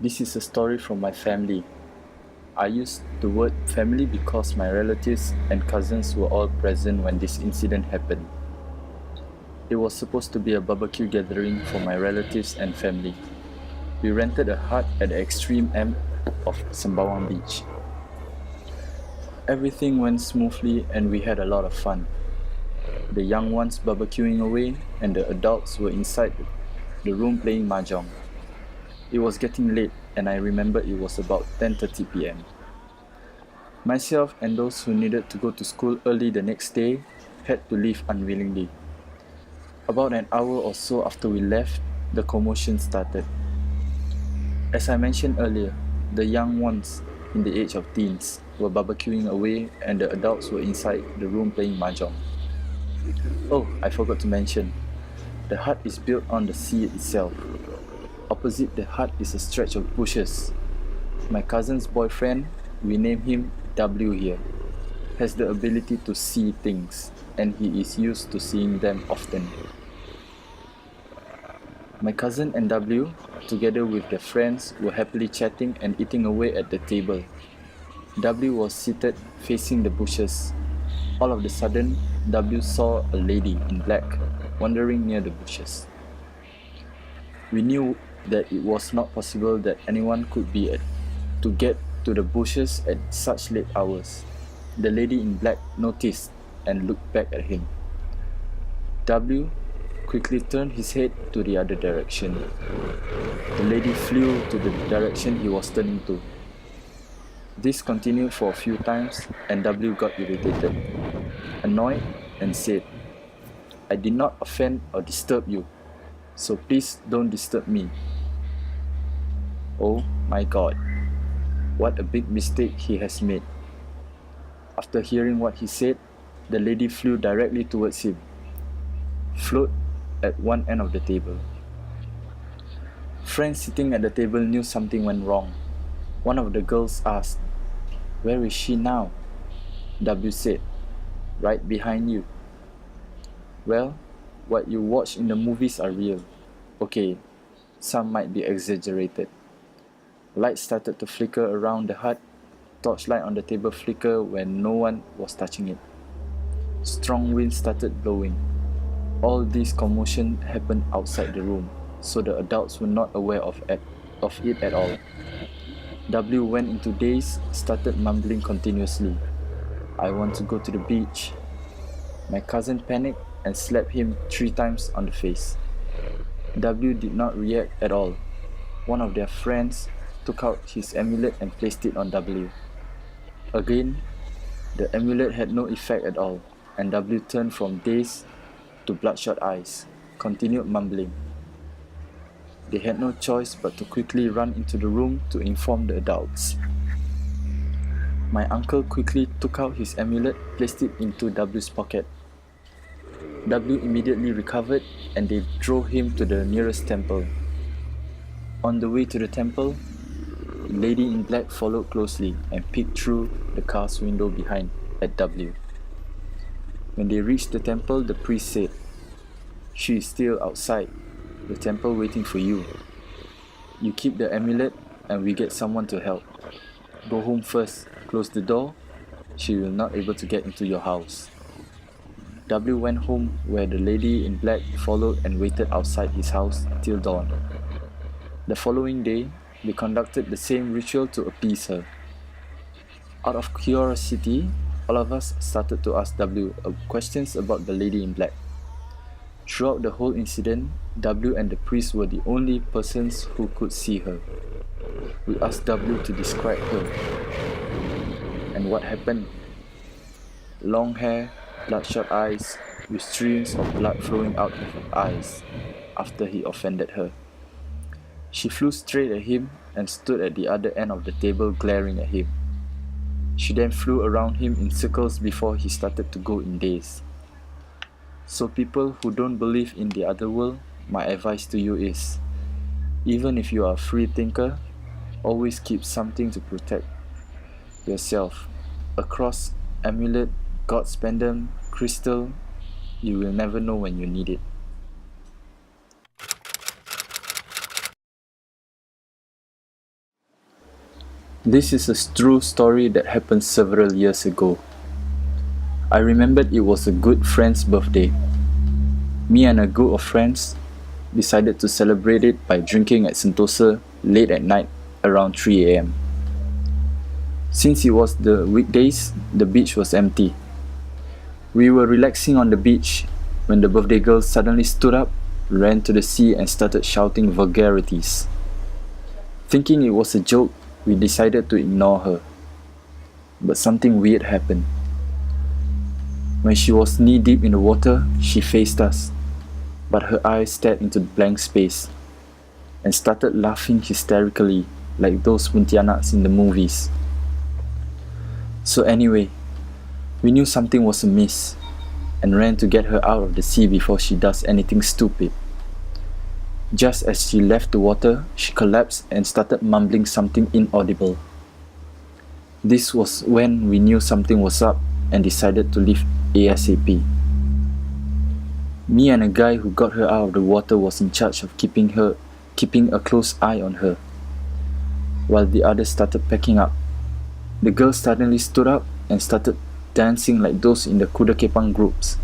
This is a story from my family. I use the word family because my relatives and cousins were all present when this incident happened. It was supposed to be a barbecue gathering for my relatives and family. We rented a hut at the extreme end of Sembawang Beach. Everything went smoothly and we had a lot of fun. The young ones barbecuing away and the adults were inside the room playing mahjong. It was getting late and I remember it was about 10:30 p.m. Myself and those who needed to go to school early the next day had to leave unwillingly. About an hour or so after we left, the commotion started. As I mentioned earlier, the young ones in the age of teens were barbecuing away and the adults were inside the room playing mahjong. Oh, I forgot to mention, the hut is built on the sea itself. Opposite the hut is a stretch of bushes. My cousin's boyfriend, we name him W here, has the ability to see things, and he is used to seeing them often. My cousin and W, together with their friends, were happily chatting and eating away at the table. W was seated facing the bushes. All of a sudden, W saw a lady in black wandering near the bushes. We knew that it was not possible that anyone could be to get to the bushes at such late hours. The lady in black noticed and looked back at him. W quickly turned his head to the other direction. The lady flew to the direction he was turning to. This continued for a few times and W got irritated, annoyed, and said, "I did not offend or disturb you, so please don't disturb me." Oh my God, what a big mistake he has made. After hearing what he said, the lady flew directly towards him, float at one end of the table. Friends sitting at the table knew something went wrong. One of the girls asked, "Where is she now?" W said, "Right behind you." Well, what you watch in the movies are real. Okay, some might be exaggerated. Lights started to flicker around the hut. Torchlight on the table flickered when no one was touching it. Strong wind started blowing. All this commotion happened outside the room, so the adults were not aware of it at all. W went into daze, started mumbling continuously. "I want to go to the beach." My cousin panicked and slapped him 3 times on the face. W did not react at all. One of their friends took out his amulet and placed it on W. Again, the amulet had no effect at all, and W turned from dazed to bloodshot eyes, continued mumbling. They had no choice but to quickly run into the room to inform the adults. My uncle quickly took out his amulet, placed it into W's pocket. W immediately recovered and they drove him to the nearest temple. On the way to the temple, the lady in black followed closely and peeked through the car's window behind at W. When they reached the temple, the priest said, "She is still outside the temple waiting for you. You keep the amulet and we get someone to help. Go home first, close the door. She will not able to get into your house." W went home where the lady in black followed and waited outside his house till dawn. The following day, they conducted the same ritual to appease her. Out of curiosity, all of us started to ask W questions about the lady in black. Throughout the whole incident, W and the priest were the only persons who could see her. We asked W to describe her. And what happened? Long hair, bloodshot eyes, with streams of blood flowing out of her eyes after he offended her. She flew straight at him and stood at the other end of the table glaring at him. She then flew around him in circles before he started to go in daze. So people who don't believe in the other world, my advice to you is, even if you are a free thinker, always keep something to protect yourself. A cross, amulet, God's pendant, crystal, you will never know when you need it. This is a true story that happened several years ago. I remembered it was a good friend's birthday. Me and a group of friends decided to celebrate it by drinking at Sentosa late at night around 3 a.m. Since it was the weekdays, the beach was empty. We were relaxing on the beach when the birthday girl suddenly stood up, ran to the sea and started shouting vulgarities. Thinking it was a joke, we decided to ignore her. But something weird happened. When she was knee-deep in the water, she faced us, but her eyes stared into the blank space and started laughing hysterically like those Pontianaks in the movies. So anyway, we knew something was amiss and ran to get her out of the sea before she does anything stupid. Just as she left the water, she collapsed and started mumbling something inaudible. This was when we knew something was up and decided to leave ASAP. Me and a guy who got her out of the water was in charge of keeping a close eye on her, while the others started packing up. The girl suddenly stood up and started dancing like those in the Kuda Kepang groups.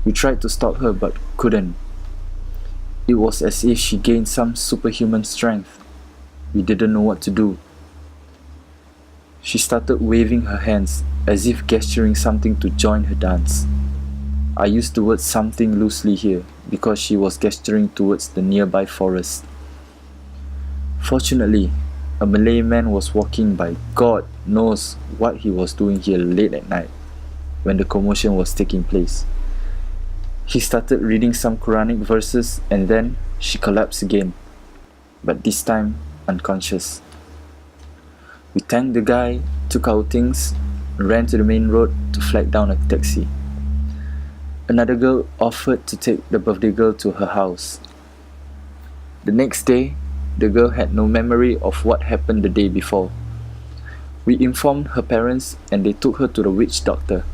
We tried to stop her but couldn't. It was as if she gained some superhuman strength. We didn't know what to do. She started waving her hands as if gesturing something to join her dance. I used the word something loosely here because she was gesturing towards the nearby forest. Fortunately, a Malay man was walking by. God knows what he was doing here late at night when the commotion was taking place. He started reading some Quranic verses and then she collapsed again, but this time unconscious. We thanked the guy, took our things, and ran to the main road to flag down a taxi. Another girl offered to take the birthday girl to her house. The next day, the girl had no memory of what happened the day before. We informed her parents and they took her to the witch doctor.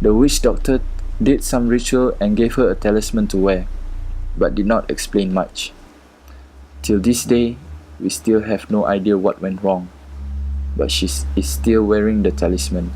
The witch doctor did some ritual and gave her a talisman to wear, but did not explain much. Till this day, we still have no idea what went wrong, but she is still wearing the talisman.